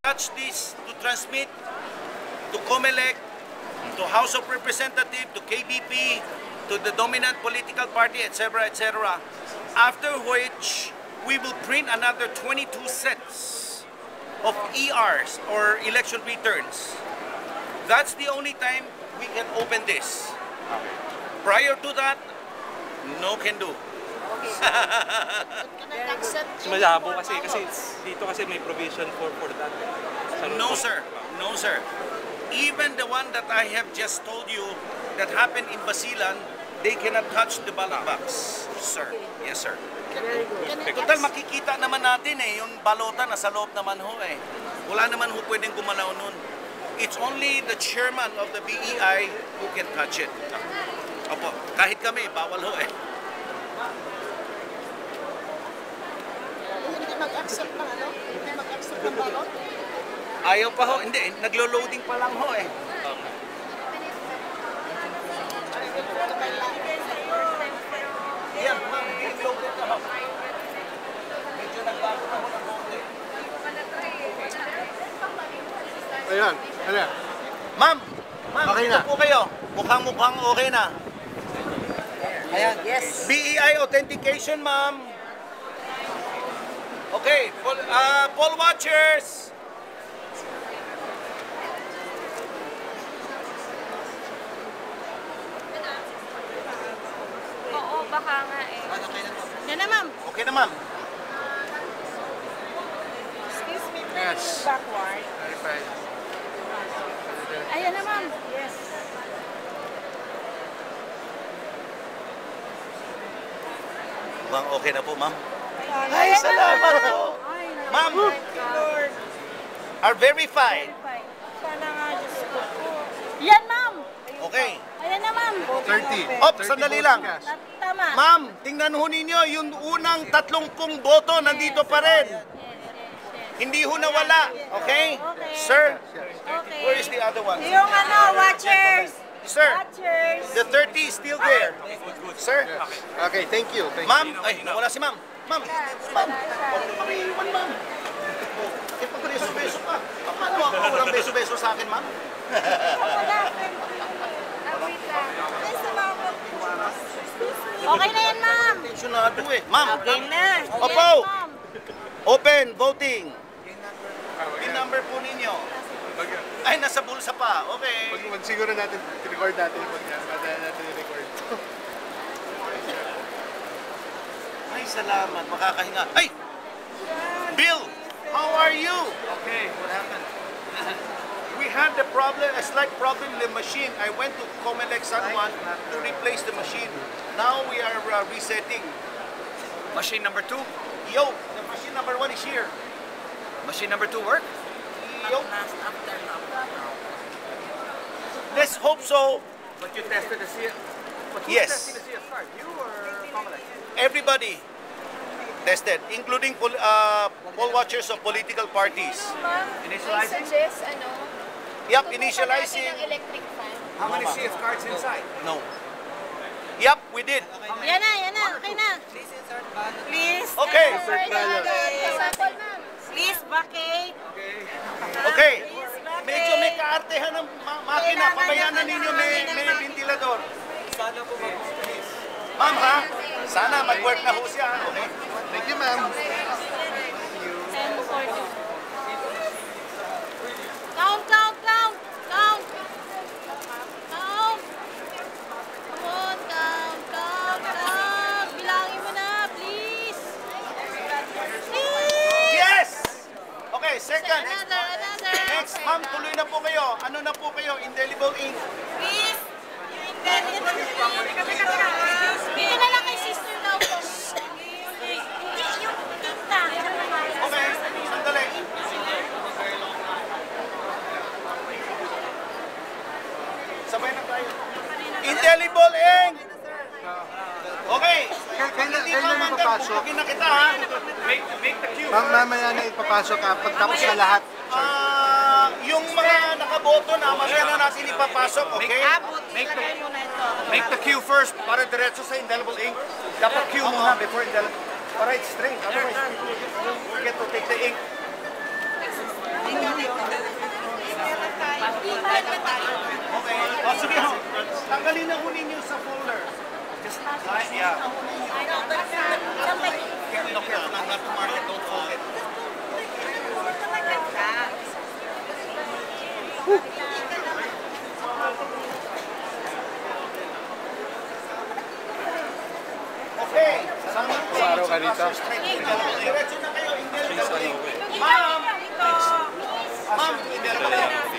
touch this to transmit to COMELEC, to House of Representatives, to KBP, to the dominant political party, etc., etc. After which, we will print another 22 sets of ERs, or election returns. That's the only time we can open this. Prior to that, no can do. Malabo kasi dito kasi may provision for that. No sir, no sir. Even the one that I have just told you that happened in Basilan, they cannot touch the ballot box, sir. Yes sir. Total makikita naman natin yung balota nasa loob naman ho eh. Wala naman ho pwedeng gumalaw nun. It's only the chairman of the BEI who can touch it. Opo, kahit kami, bawal ho eh. Hindi mag-accept ng ano? Hindi mag-accept ng balot? Ayaw pa ho, hindi, naglo-loading pa lang ho eh. Yan, ma'am, being loaded na ho. Medyo nagbago na ho ng konti. Ayan, ano? Ma'am, Okay na. ito po kayo. Mukhang okay na. Ayan, yes. BEI authentication, ma'am. Okay, poll watchers. Oo, baka nga eh. Yan na, ma'am. Okay na, ma'am. Excuse me, Yes. backward. Verified. Ayan na, ma'am. Yes. Mukhang okay na po, ma'am. Ay, salamat po. Ma'am, are verified. Sana nga, Diyos ko po. Yan, ma'am. Okay. Ayan na, ma'am. 30. Op, sandali lang. Tama. Ma'am, tingnan ho ninyo, yung unang 30 boto nandito pa rin. Hindi ho nawala. Okay? Sir, Okay. where is the other one? Yung ano, watchers. Sir, Watchers. the 30 is still there. Sir, Okay, thank you. Thank you. ma'am, ay, nawala si ma'am. Ma'am, ma'am, huwag mo kami iwan, ma'am. Eh, pag beso-beso pa. Paano ako walang beso-beso sa akin, ma'am? Okay na yan, ma'am. Pensionado eh. Ma'am, Okay na. Opo. Yes, ma'am. Open voting. Pin number po ninyo. Ay, nasa bulsa pa. Okay. Siguro natin, record natin yung pag-natin natin i-record. Ay, salamat. Makakahinga. Ay! Bill, how are you? Okay, what happened? We had the problem, a slight problem in the machine. I went to COMELEC San Juan to replace the machine. Now we are resetting. Machine number 2? Yo, the machine number 1 is here. Machine number 2 work? Yo. Let's hope so. But you tested the CS. But who's Yes. testing the CS card? You or COMELEC? Everybody tested, including poll watchers of political parties. Initializing? Suggest, ano, Yup, subukan initializing. natin ang electric fan. How many CS cards inside? No. Yup, we did. Yan na, yan na. Okay na. Please. Okay. Sample, ma'am. Please, vacate. Okay. Medyo may kaartehan ng makina. Pabayanan ninyo may ventilador. Ma'am ha? Sana mag-work na ho siya. Okay. Thank you, ma'am. Count, count, count. Count. Count. Come on, count, count, count. Bilangin mo na, please. Please. Yes! Okay, second. Another. Next, ma'am, tuloy na po kayo. Ano na po kayo? Indelible ink. Please. Bigyan na lang kay sister daw po. Yung tinta. Okay, sandali. Sabay na tayo. Indelible ink! Okay. Hindi pa Kailan mapapasok? Pagin na kita ha. Make the queue. Mamaya na ipapasok kapag tapos na lahat. Yung mga nakaboto na, mamaya na natin ipapasok, okay? Make the queue first para diretso sa indelible ink. Dapat queue muna before indelible. Para it's straight. Otherwise, we forget to take the ink. tanggalin na ho ninyo sa folder. Just, yeah. I know, but somebody... No, careful not to mark it, don't fold it. Okay. Araw ka dito. Diretso na kayo. Please, ano ko eh. Ma'am, indelible ink.